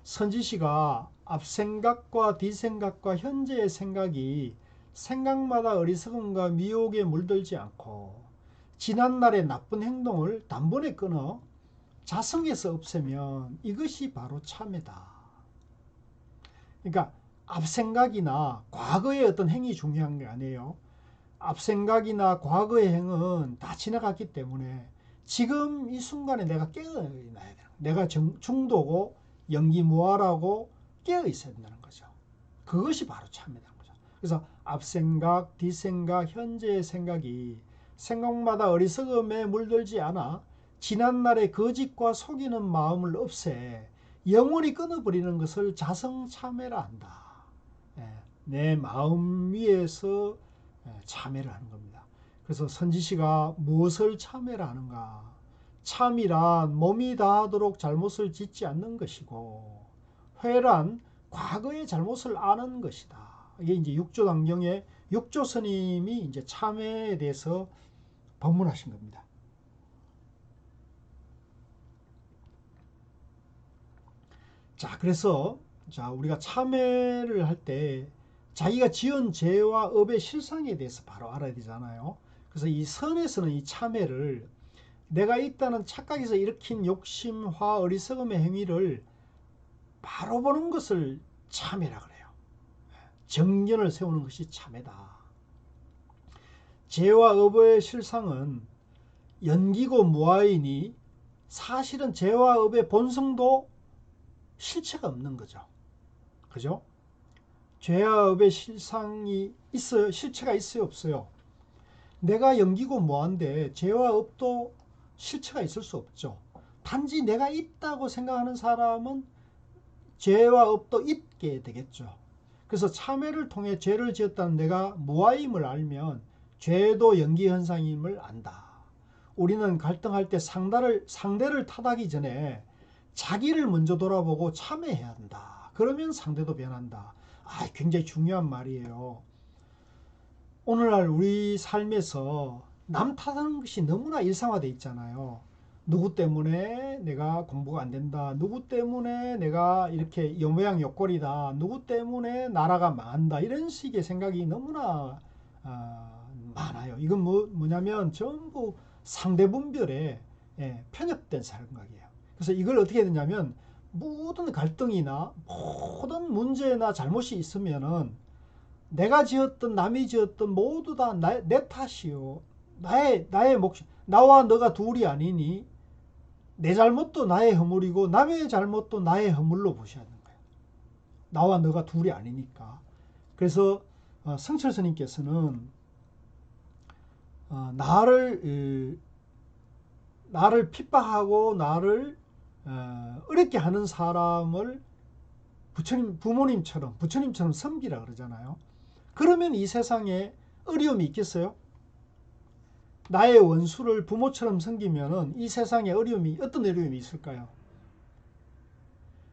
선지시가 앞생각과 뒤생각과 현재의 생각이 생각마다 어리석음과 미혹에 물들지 않고 지난날의 나쁜 행동을 단번에 끊어 자성에서 없애면 이것이 바로 참회다. 그러니까 앞생각이나 과거의 어떤 행위 중요한 게 아니에요. 앞생각이나 과거의 행은 다 지나갔기 때문에 지금 이 순간에 내가 깨어나야 되는 거예요. 내가 중도고 연기무아라고 깨어 있어야 된다는 거죠. 그것이 바로 참회라는 거죠. 그래서 앞생각, 뒤생각, 현재의 생각이 생각마다 어리석음에 물들지 않아 지난날의 거짓과 속이는 마음을 없애 영원히 끊어버리는 것을 자성참회라 한다. 내 마음 위에서 참회를 하는 겁니다. 그래서 선지시가 무엇을 참회라 하는가? 참이란 몸이 다하도록 잘못을 짓지 않는 것이고, 회란 과거의 잘못을 아는 것이다. 이게 이제 육조당경의 육조스님이 이제 참회에 대해서 법문하신 겁니다. 자, 그래서 자, 우리가 참회를 할 때 자기가 지은 죄와 업의 실상에 대해서 바로 알아야 되잖아요. 그래서 이 선에서는 이 참회를 내가 있다는 착각에서 일으킨 욕심과 어리석음의 행위를 바로 보는 것을 참회라 그래요. 정견을 세우는 것이 참회다. 죄와 업의 실상은 연기고 무아이니 사실은 죄와 업의 본성도 실체가 없는 거죠. 그죠? 죄와 업의 실상이 있어요? 실체가 있어요? 없어요? 내가 연기고 무한데 죄와 업도 실체가 있을 수 없죠. 단지 내가 있다고 생각하는 사람은 죄와 업도 있게 되겠죠. 그래서 참회를 통해 죄를 지었다는 내가 무아임을 알면 죄도 연기현상임을 안다. 우리는 갈등할 때 상대를 탓하기 전에 자기를 먼저 돌아보고 참회해야 한다. 그러면 상대도 변한다. 굉장히 중요한 말이에요. 오늘날 우리 삶에서 남 탓하는 것이 너무나 일상화되어 있잖아요. 누구 때문에 내가 공부가 안 된다. 누구 때문에 내가 이렇게 요모양 요꼴이다. 누구 때문에 나라가 망한다. 이런 식의 생각이 너무나 많아요. 이건 뭐냐면 전부 상대분별에 편협된 생각이에요. 그래서 이걸 어떻게 되냐면 모든 갈등이나 모든 문제나 잘못이 있으면은 내가 지었던 남이 지었던 모두 다 내 탓이요. 나의 몫이 나와 너가 둘이 아니니 내 잘못도 나의 허물이고 남의 잘못도 나의 허물로 보셔야 하는 거예요. 나와 너가 둘이 아니니까. 그래서 성철 스님께서는 나를 핍박하고 나를 어렵게 하는 사람을 부처님처럼 섬기라 그러잖아요. 그러면 이 세상에 어려움이 있겠어요? 나의 원수를 부모처럼 섬기면은 이 세상에 어떤 어려움이 있을까요?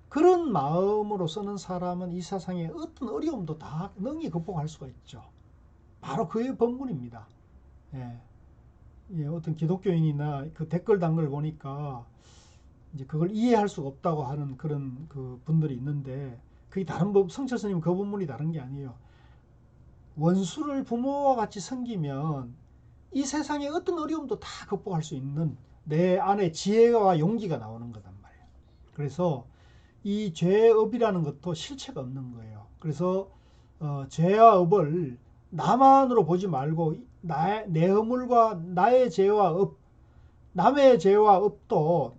그런 마음으로 쓰는 사람은 이 세상에 어떤 어려움도 다 능히 극복할 수가 있죠. 바로 그의 법문입니다. 어떤 기독교인이나 그 댓글 단 걸 보니까 이제 그걸 이해할 수가 없다고 하는 그런 그 분들이 있는데 그게 성철 스님 그 법문이 다른 게 아니에요. 원수를 부모와 같이 섬기면 이 세상의 어떤 어려움도 다 극복할 수 있는 내 안에 지혜와 용기가 나오는 거단 말이에요. 그래서 이 죄업이라는 것도 실체가 없는 거예요. 그래서 죄와 업을 나만으로 보지 말고 내 허물과 나의 죄와 업, 남의 죄와 업도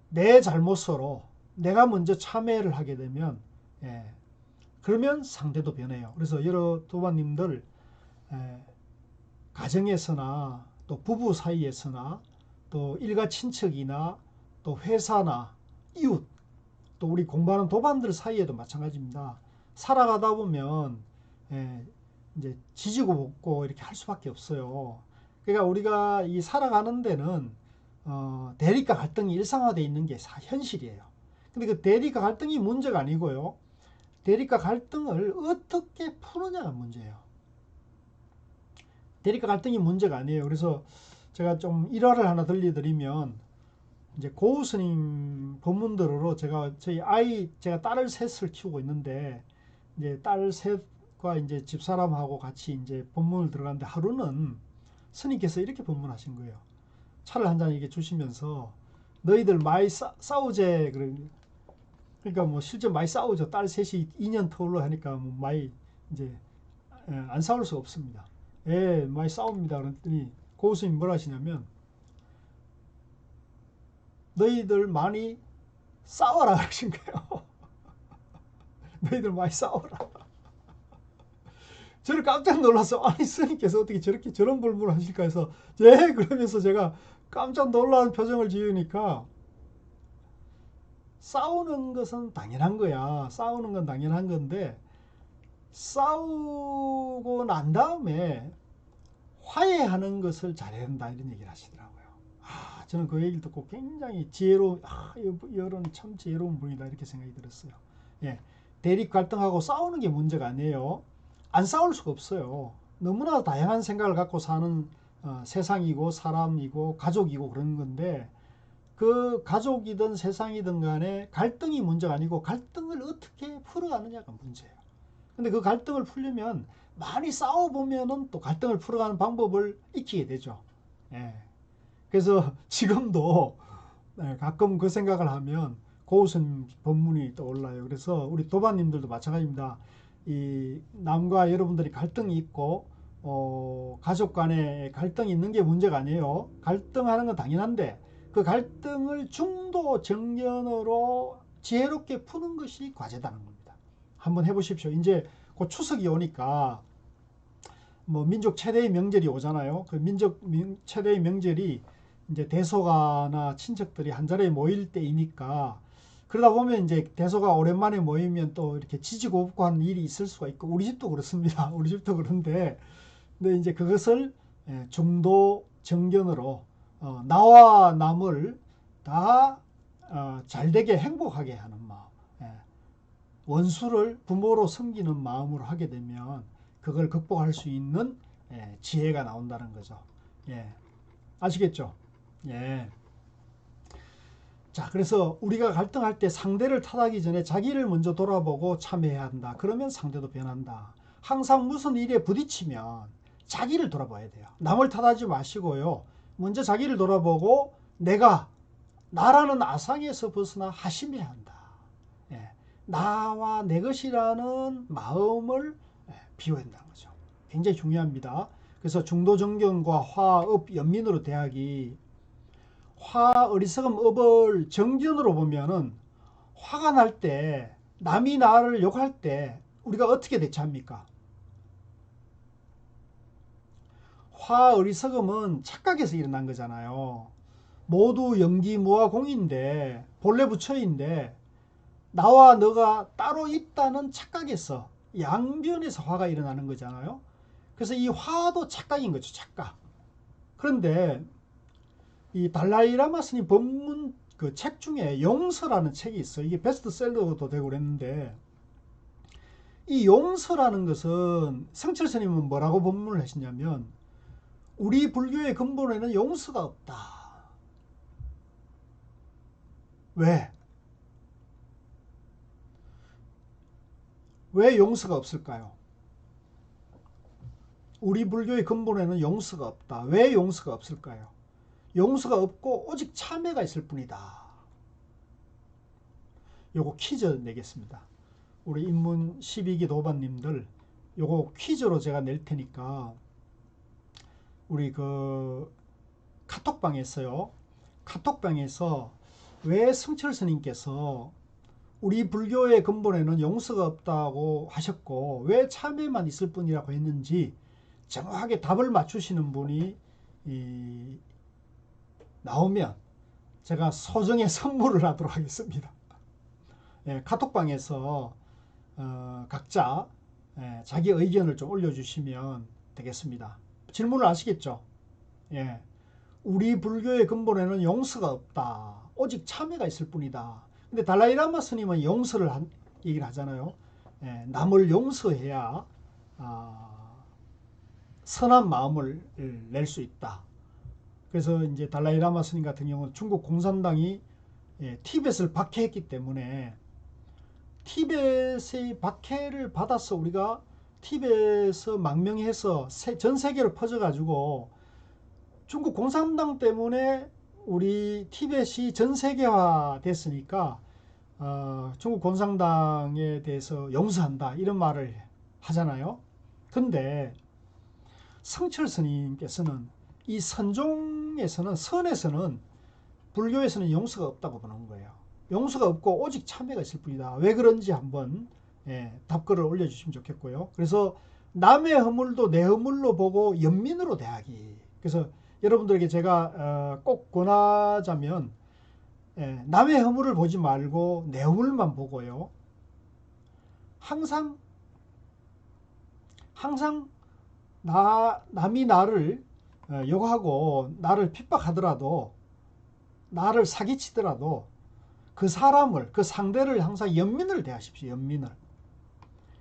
내 잘못으로 내가 먼저 참회를 하게 되면 그러면 상대도 변해요. 그래서 여러 도반님들 가정에서나 또 부부 사이에서나 또 일가 친척이나 또 회사나 이웃 또 우리 공부하는 도반들 사이에도 마찬가지입니다. 살아가다 보면 이제 지지고 볶고 이렇게 할 수밖에 없어요. 그러니까 우리가 이 살아가는 데는 대립과 갈등이 일상화되어 있는 게 현실이에요. 근데 그 대립과 갈등이 문제가 아니고요. 대립과 갈등을 어떻게 푸느냐가 문제예요. 대립과 갈등이 문제가 아니에요. 그래서 제가 좀 일화를 하나 들려드리면 이제 고우 스님 법문들로 제가 딸을 셋을 키우고 있는데 이제 딸 셋과 이제 집사람하고 같이 이제 법문을 들어갔는데 하루는 스님께서 이렇게 법문하신 거예요. 차를 한 잔 이렇게 주시면서 너희들 많이 싸우제 그러니까 뭐 실제 많이 싸우죠. 딸 셋이 2년 터울로 하니까 뭐 많이 이제 안 싸울 수가 없습니다. 많이 싸웁니다. 그랬더니 고우 스님이 뭐라 하시냐면 너희들 많이 싸워라 하신 거예요. 너희들 많이 싸워라. 저를 깜짝 놀라서 아니 스님께서 어떻게 저런 불문을 하실까 해서 그러면서 제가 깜짝 놀라는 표정을 지으니까 싸우는 것은 당연한 거야. 싸우는 건 당연한 건데 싸우고 난 다음에 화해하는 것을 잘해야 한다 이런 얘기를 하시더라고요. 저는 그 얘기를 듣고 굉장히 여러분 참 지혜로운 분이다 이렇게 생각이 들었어요. 대립 갈등하고 싸우는 게 문제가 아니에요. 안 싸울 수가 없어요. 너무나 다양한 생각을 갖고 사는 세상이고 사람이고 가족이고 그런 건데 그 가족이든 세상이든 간에 갈등이 문제가 아니고 갈등을 어떻게 풀어가느냐가 문제예요. 근데 그 갈등을 풀려면 많이 싸워보면은 또 갈등을 풀어가는 방법을 익히게 되죠. 예. 그래서 지금도 가끔 그 생각을 하면 고우선 법문이 떠올라요. 그래서 우리 도반님들도 마찬가지입니다. 이 남과 여러분들이 갈등이 있고 가족 간에 갈등이 있는 게 문제가 아니에요. 갈등하는 건 당연한데 그 갈등을 중도 정견으로 지혜롭게 푸는 것이 과제다는 겁니다. 한번 해보십시오. 이제 곧 추석이 오니까 뭐 민족 최대의 명절이 오잖아요. 그 민족 최대의 명절이 이제 대소가나 친척들이 한 자리에 모일 때이니까 그러다 보면 이제 대소가 오랜만에 모이면 또 이렇게 지지고 볶고 하는 일이 있을 수가 있고 우리 집도 그렇습니다. 우리 집도 그런데 근데 이제 그것을 중도 정견으로 나와 남을 다 잘되게 행복하게 하는 마음, 원수를 부모로 섬기는 마음으로 하게 되면 그걸 극복할 수 있는 지혜가 나온다는 거죠. 예. 아시겠죠? 예. 자, 그래서 우리가 갈등할 때 상대를 탓하기 전에 자기를 먼저 돌아보고 참여해야 한다. 그러면 상대도 변한다. 항상 무슨 일에 부딪히면 자기를 돌아봐야 돼요. 남을 탓하지 마시고요. 먼저 자기를 돌아보고 내가 나라는 아상에서 벗어나 하심해야 한다. 예. 나와 내 것이라는 마음을 비워야 한다는 거죠. 굉장히 중요합니다. 그래서 중도정견과 화업, 연민으로 대하기. 화, 어리석음, 업을 정견으로 보면은 화가 날 때, 남이 나를 욕할 때 우리가 어떻게 대처합니까? 화, 어리석음은 착각에서 일어난 거잖아요. 모두 연기, 무와 공인데, 본래 부처인데, 나와 너가 따로 있다는 착각에서, 양변에서 화가 일어나는 거잖아요. 그래서 이 화도 착각인 거죠, 착각. 그런데 이 달라이라마 스님 법문 그 책 중에 용서라는 책이 있어요. 이게 베스트셀러도 되고 그랬는데 이 용서라는 것은 성철 스님은 뭐라고 법문을 하시냐면 우리 불교의 근본에는 용서가 없다. 왜? 왜 용서가 없을까요? 우리 불교의 근본에는 용서가 없다. 왜 용서가 없을까요? 용서가 없고 오직 참회가 있을 뿐이다. 요거 퀴즈 내겠습니다. 우리 입문 12기 도반님들 요거 퀴즈로 제가 낼 테니까 우리 그 카톡방에서요. 카톡방에서 왜 성철 스님께서 우리 불교의 근본에는 용서가 없다고 하셨고 왜 참회만 있을 뿐이라고 했는지 정확하게 답을 맞추시는 분이 나오면 제가 소정의 선물을 하도록 하겠습니다. 예, 카톡방에서 각자 자기 의견을 좀 올려주시면 되겠습니다. 질문을 아시겠죠? 예, 우리 불교의 근본에는 용서가 없다. 오직 참회가 있을 뿐이다. 근데 달라이라마 스님은 용서를 얘기를 하잖아요. 예, 남을 용서해야 선한 마음을 낼 수 있다. 그래서 이제 달라이라마 스님 같은 경우는 중국 공산당이 티벳을 박해했기 때문에 티벳의 박해를 받아서 우리가 티벳에서 망명해서 전 세계로 퍼져가지고 중국 공산당 때문에 우리 티벳이 전 세계화 됐으니까 중국 공산당에 대해서 용서한다 이런 말을 하잖아요. 근데 성철 스님께서는 이 선종에서는 선에서는 불교에서는 용서가 없다고 보는 거예요. 용서가 없고 오직 참회가 있을 뿐이다. 왜 그런지 한번 답글을 올려주시면 좋겠고요. 그래서 남의 허물도 내 허물로 보고 연민으로 대하기. 그래서 여러분들에게 제가 꼭 권하자면 남의 허물을 보지 말고 내 허물만 보고요. 항상 남이 나를 욕하고 나를 핍박하더라도 나를 사기치더라도 그 사람을 그 상대를 항상 연민을 대하십시오.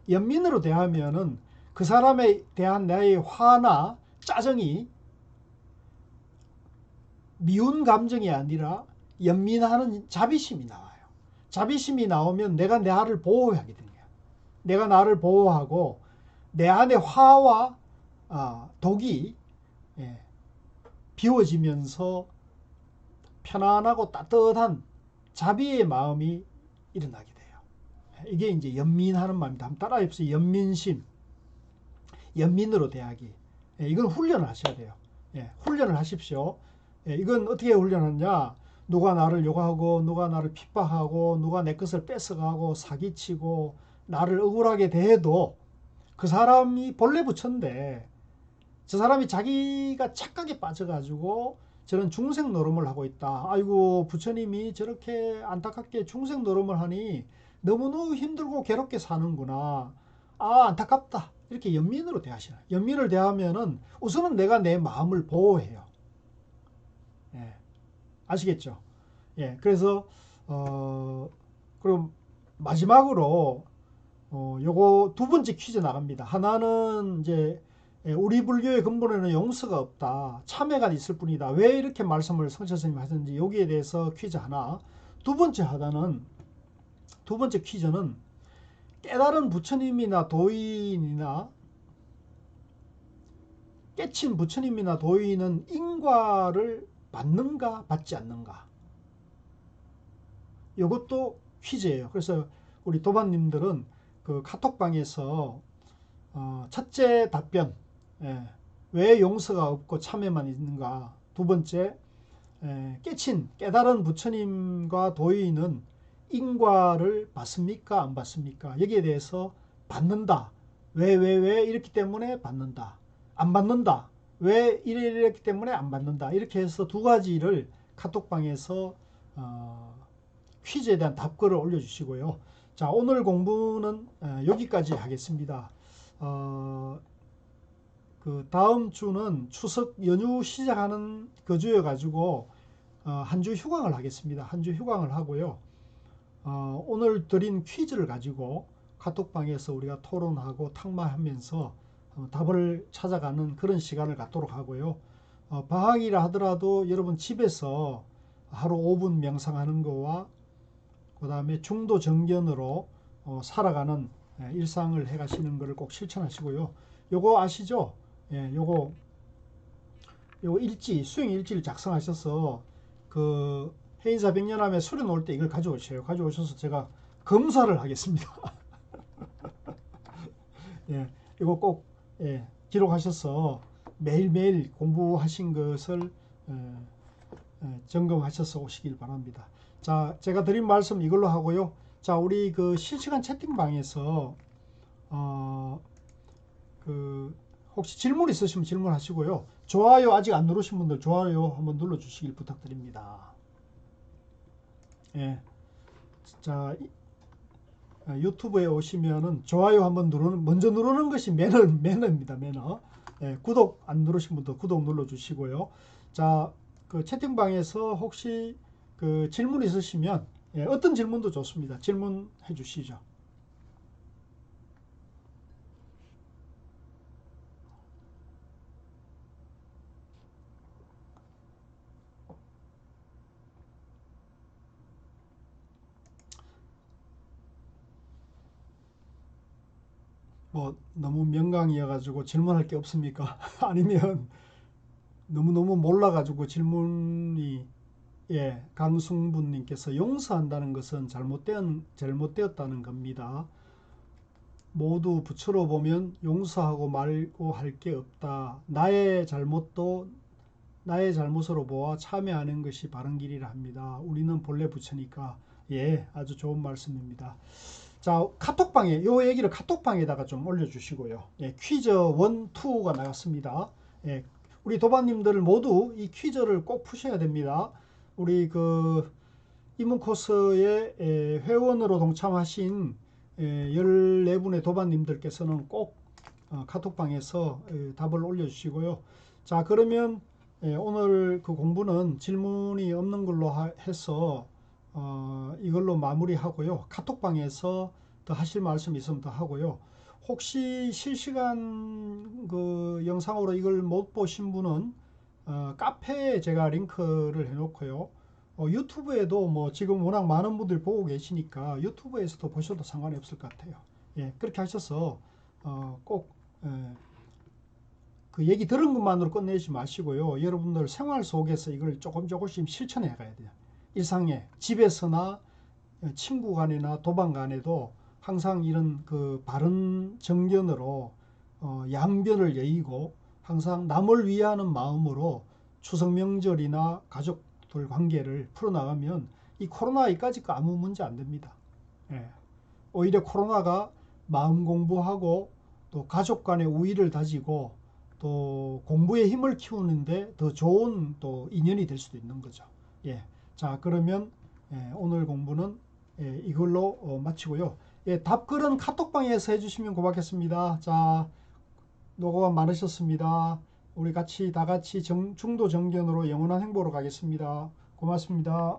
연민으로 대하면은 그 사람에 대한 나의 화나 짜증이 미운 감정이 아니라 연민하는 자비심이 나와요. 자비심이 나오면 내가 내 아를 보호하게 되는 거예요. 내가 나를 보호하고 내 안에 화와 독이 비워지면서 편안하고 따뜻한 자비의 마음이 일어나게 돼요. 이게 이제 연민하는 마음입니다. 한번 따라해 보세요. 연민심, 연민으로 대하기. 이건 훈련을 하셔야 돼요. 훈련을 하십시오. 이건 어떻게 훈련하느냐? 누가 나를 욕하고 누가 나를 핍박하고 누가 내 것을 뺏어가고 사기치고 나를 억울하게 대해도 그 사람이 본래 부처인데 저 사람이 자기가 착각에 빠져가지고 저런 중생 노름을 하고 있다. 아이고 부처님이 저렇게 안타깝게 중생 노름을 하니 너무너무 힘들고 괴롭게 사는구나. 안타깝다. 이렇게 연민으로 대하시나. 연민을 대하면은 우선은 내가 내 마음을 보호해요. 아시겠죠? 그래서 그럼 마지막으로 요거 두 번째 퀴즈 나갑니다. 하나는 이제 우리 불교의 근본에는 용서가 없다. 참회가 있을 뿐이다. 왜 이렇게 말씀을 성철 스님이 하셨는지 여기에 대해서 퀴즈 하나. 두 번째 퀴즈는 깨달은 부처님이나 도인이나 깨친 부처님이나 도인은 인과를 받는가 받지 않는가. 이것도 퀴즈예요. 그래서 우리 도반님들은 그 카톡방에서 첫째 답변, 왜 용서가 없고 참회만 있는가. 두 번째, 깨달은 부처님과 도인은 인과를 받습니까 안 받습니까? 여기에 대해서 받는다. 왜 이렇기 때문에 받는다. 안 받는다. 왜 이랬기 때문에 안 받는다. 이렇게 해서 두 가지를 카톡방에서 퀴즈에 대한 답글을 올려주시고요. 자, 오늘 공부는 여기까지 하겠습니다. 그 다음 주는 추석 연휴 시작하는 그 주여 가지고 한 주 휴강을 하겠습니다. 한 주 휴강을 하고요. 오늘 드린 퀴즈를 가지고 카톡방에서 우리가 토론하고 탁마하면서 답을 찾아가는 그런 시간을 갖도록 하고요. 방학이라 하더라도 여러분 집에서 하루 5분 명상하는 거와 그 다음에 중도 정견으로 살아가는 일상을 해가시는 것을 꼭 실천하시고요. 요거 아시죠? 요거 수행 일지를 작성하셔서 그 해인사 백년함에 수련 올 때 이걸 가져오셔요. 가져오셔서 제가 검사를 하겠습니다. 이거 꼭 기록하셔서 매일매일 공부하신 것을 점검하셔서 오시길 바랍니다. 자, 제가 드린 말씀 이걸로 하고요. 자, 우리 그 실시간 채팅방에서 그 혹시 질문 있으시면 질문하시고요. 좋아요 아직 안 누르신 분들 좋아요 한번 눌러 주시길 부탁드립니다. 자, 유튜브에 오시면은 좋아요 한번 먼저 누르는 것이 매너입니다. 매너. 구독 안 누르신 분들 구독 눌러 주시고요. 자, 그 채팅방에서 혹시 그 질문 있으시면 어떤 질문도 좋습니다. 질문해 주시죠. 뭐 너무 명강이어가지고 질문할 게 없습니까? 아니면 너무너무 몰라가지고 질문이 강승분님께서 용서한다는 것은 잘못되었다는 겁니다. 모두 부처로 보면 용서하고 말고 할 게 없다. 나의 잘못으로 보아 참회하는 것이 바른 길이라 합니다. 우리는 본래 부처니까. 아주 좋은 말씀입니다. 자, 카톡방에 요 얘기를 카톡방에다가 좀 올려주시고요. 퀴즈 1, 2가 나갔습니다. 우리 도반님들 모두 이 퀴즈를 꼭 푸셔야 됩니다. 우리 그 이문 코스의 회원으로 동참하신 14분의 도반님들께서는 꼭 카톡방에서 답을 올려주시고요. 자, 그러면 오늘 그 공부는 질문이 없는 걸로 해서 이걸로 마무리하고요. 카톡방에서 더 하실 말씀 있으면 더 하고요. 혹시 실시간 그 영상으로 이걸 못 보신 분은 카페에 제가 링크를 해놓고요. 유튜브에도 뭐 지금 워낙 많은 분들이 보고 계시니까 유튜브에서도 보셔도 상관이 없을 것 같아요. 예, 그렇게 하셔서 꼭 그 얘기 들은 것만으로 끝내지 마시고요. 여러분들 생활 속에서 이걸 조금 조금씩 실천해 가야 돼요. 일상에 집에서나 친구 간이나 도방 간에도 항상 이런 그 바른 정견으로 양변을 여의고 항상 남을 위하는 마음으로 추석 명절이나 가족들 관계를 풀어나가면 이 코로나 이까짓 거 아무 문제 안 됩니다. 예. 오히려 코로나가 마음 공부하고 또 가족 간의 우위를 다지고 또 공부의 힘을 키우는데 더 좋은 또 인연이 될 수도 있는 거죠. 예. 자, 그러면 오늘 공부는 이걸로 마치고요. 예, 답글은 카톡방에서 해주시면 고맙겠습니다. 자, 노고가 많으셨습니다. 우리 같이 다 같이 중도 정견으로 영원한 행보로 가겠습니다. 고맙습니다.